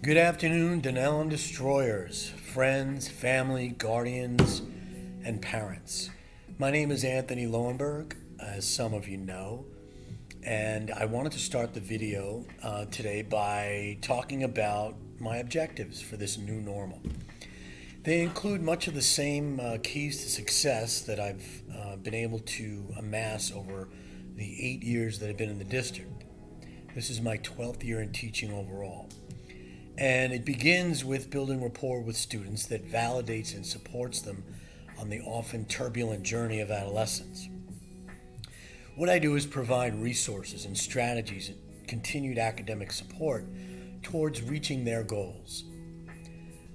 Good afternoon, Dunellen destroyers, friends, family, guardians, and parents. My name is Anthony Lowenberg, as some of you know, and I wanted to start the video today by talking about my objectives for this new normal. They include much of the same keys to success that I've been able to amass over the 8 years that I've been in the district. This is my 12th year in teaching overall. And it begins with building rapport with students that validates and supports them on the often turbulent journey of adolescence. What I do is provide resources and strategies and continued academic support towards reaching their goals.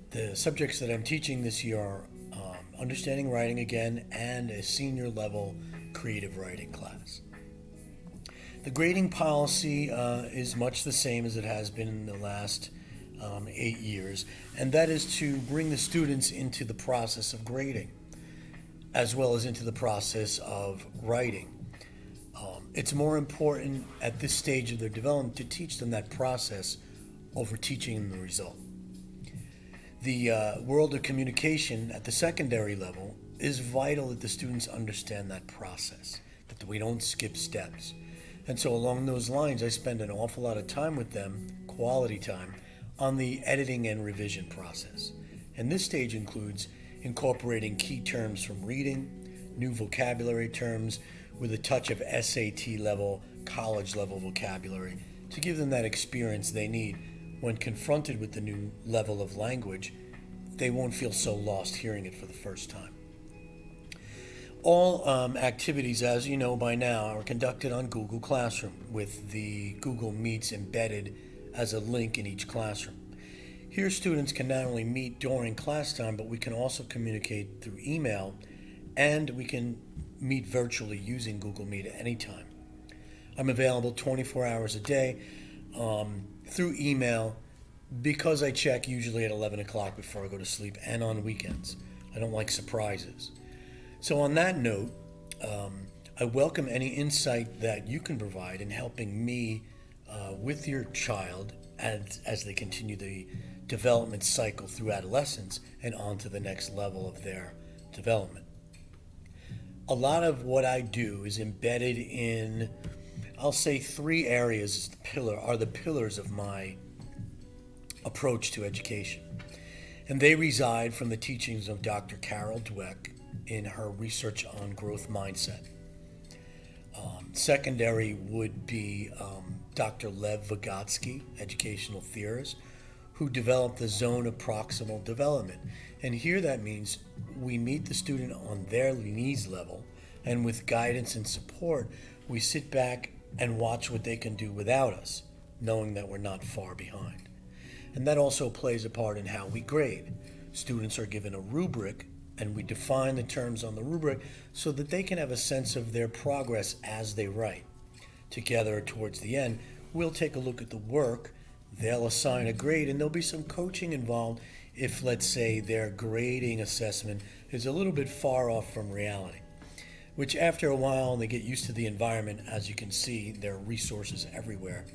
The subjects that I'm teaching this year are understanding writing again and a senior level creative writing class. The grading policy is much the same as it has been in the last 8 years, and that is to bring the students into the process of grading as well as into the process of writing. It's more important at this stage of their development to teach them that process over teaching them the result. The world of communication at the secondary level is vital that the students understand that process, that we don't skip steps. And so along those lines, I spend an awful lot of time with them, quality time, on the editing and revision process. And this stage includes incorporating key terms from reading, new vocabulary terms with a touch of SAT level, college level vocabulary to give them that experience they need when confronted with the new level of language. They won't feel so lost hearing it for the first time. All activities, as you know by now, are conducted on Google Classroom with the Google Meets embedded as a link in each classroom. Here, students can not only meet during class time, but we can also communicate through email, and we can meet virtually using Google Meet at any time. I'm available 24 hours a day through email because I check usually at 11 o'clock before I go to sleep and on weekends. I don't like surprises. So on that note, I welcome any insight that you can provide in helping me with your child as they continue the development cycle through adolescence and on to the next level of their development. A lot of what I do is embedded in, I'll say, 3 areas are the pillars of my approach to education. And they reside from the teachings of Dr. Carol Dweck in her research on growth mindset. Secondary would be Dr. Lev Vygotsky, educational theorist, who developed the zone of proximal development. And here that means we meet the student on their needs level, and with guidance and support, we sit back and watch what they can do without us, knowing that we're not far behind. And that also plays a part in how we grade. Students are given a rubric, and we define the terms on the rubric so that they can have a sense of their progress as they write. Together, towards the end, we'll take a look at the work, they'll assign a grade, and there'll be some coaching involved if, let's say, their grading assessment is a little bit far off from reality, which after a while, and they get used to the environment, as you can see, there are resources everywhere.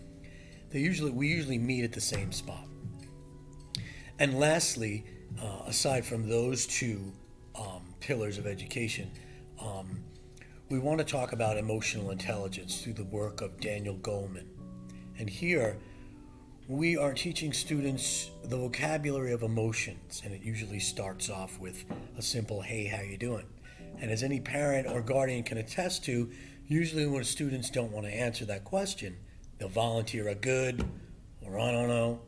We usually meet at the same spot. And lastly, aside from those 2 pillars of education, we want to talk about emotional intelligence through the work of Daniel Goleman. And here, we are teaching students the vocabulary of emotions, and it usually starts off with a simple, "Hey, how you doing?" And as any parent or guardian can attest to, usually when students don't want to answer that question, they'll volunteer a good or I don't know.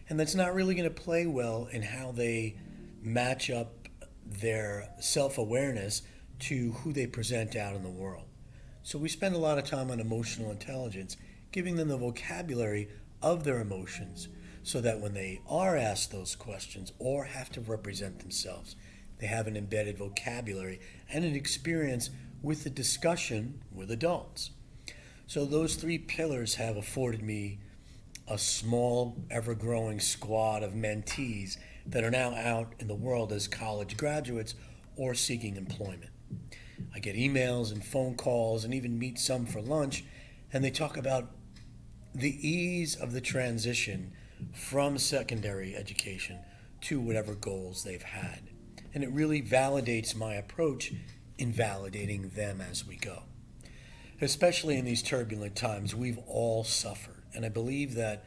And that's not really going to play well in how they match up their self-awareness to who they present out in the world. So we spend a lot of time on emotional intelligence, giving them the vocabulary of their emotions so that when they are asked those questions or have to represent themselves, they have an embedded vocabulary and an experience with the discussion with adults. So those 3 pillars have afforded me a small, ever-growing squad of mentees that are now out in the world as college graduates or seeking employment. I get emails and phone calls and even meet some for lunch, and they talk about the ease of the transition from secondary education to whatever goals they've had. And it really validates my approach in validating them as we go. Especially in these turbulent times, we've all suffered. And I believe that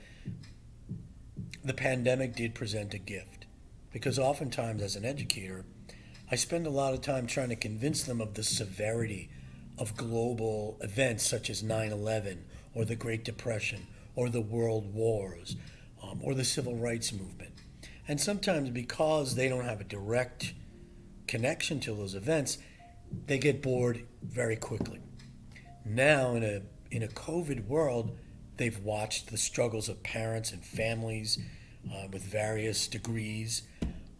the pandemic did present a gift. Because oftentimes, as an educator, I spend a lot of time trying to convince them of the severity of global events such as 9/11 or the Great Depression or the World Wars or the Civil Rights Movement. And sometimes because they don't have a direct connection to those events, they get bored very quickly. Now, in a COVID world, they've watched the struggles of parents and families with various degrees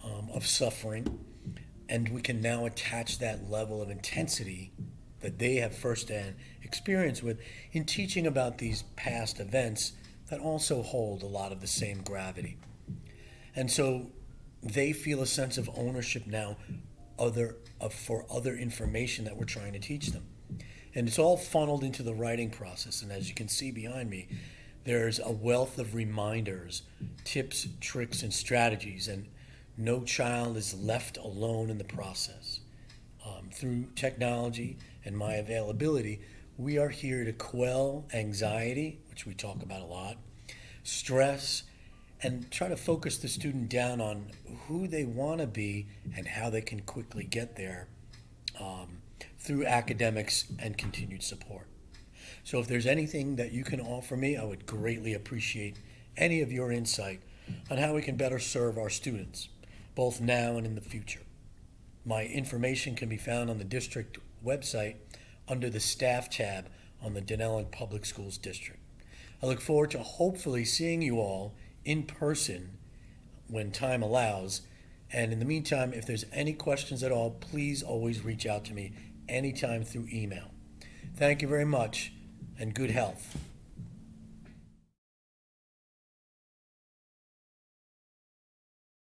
of suffering, and we can now attach that level of intensity that they have firsthand experience with in teaching about these past events that also hold a lot of the same gravity. And so they feel a sense of ownership now for other information that we're trying to teach them. And it's all funneled into the writing process. And as you can see behind me, there's a wealth of reminders, tips, tricks, and strategies. And no child is left alone in the process. Through technology and my availability, we are here to quell anxiety, which we talk about a lot, stress, and try to focus the student down on who they want to be and how they can quickly get there through academics and continued support. So if there's anything that you can offer me, I would greatly appreciate any of your insight on how we can better serve our students, both now and in the future. My information can be found on the district website under the staff tab on the Dunellen Public Schools District. I look forward to hopefully seeing you all in person when time allows. And in the meantime, if there's any questions at all, please always reach out to me anytime through email. Thank you very much, and good health.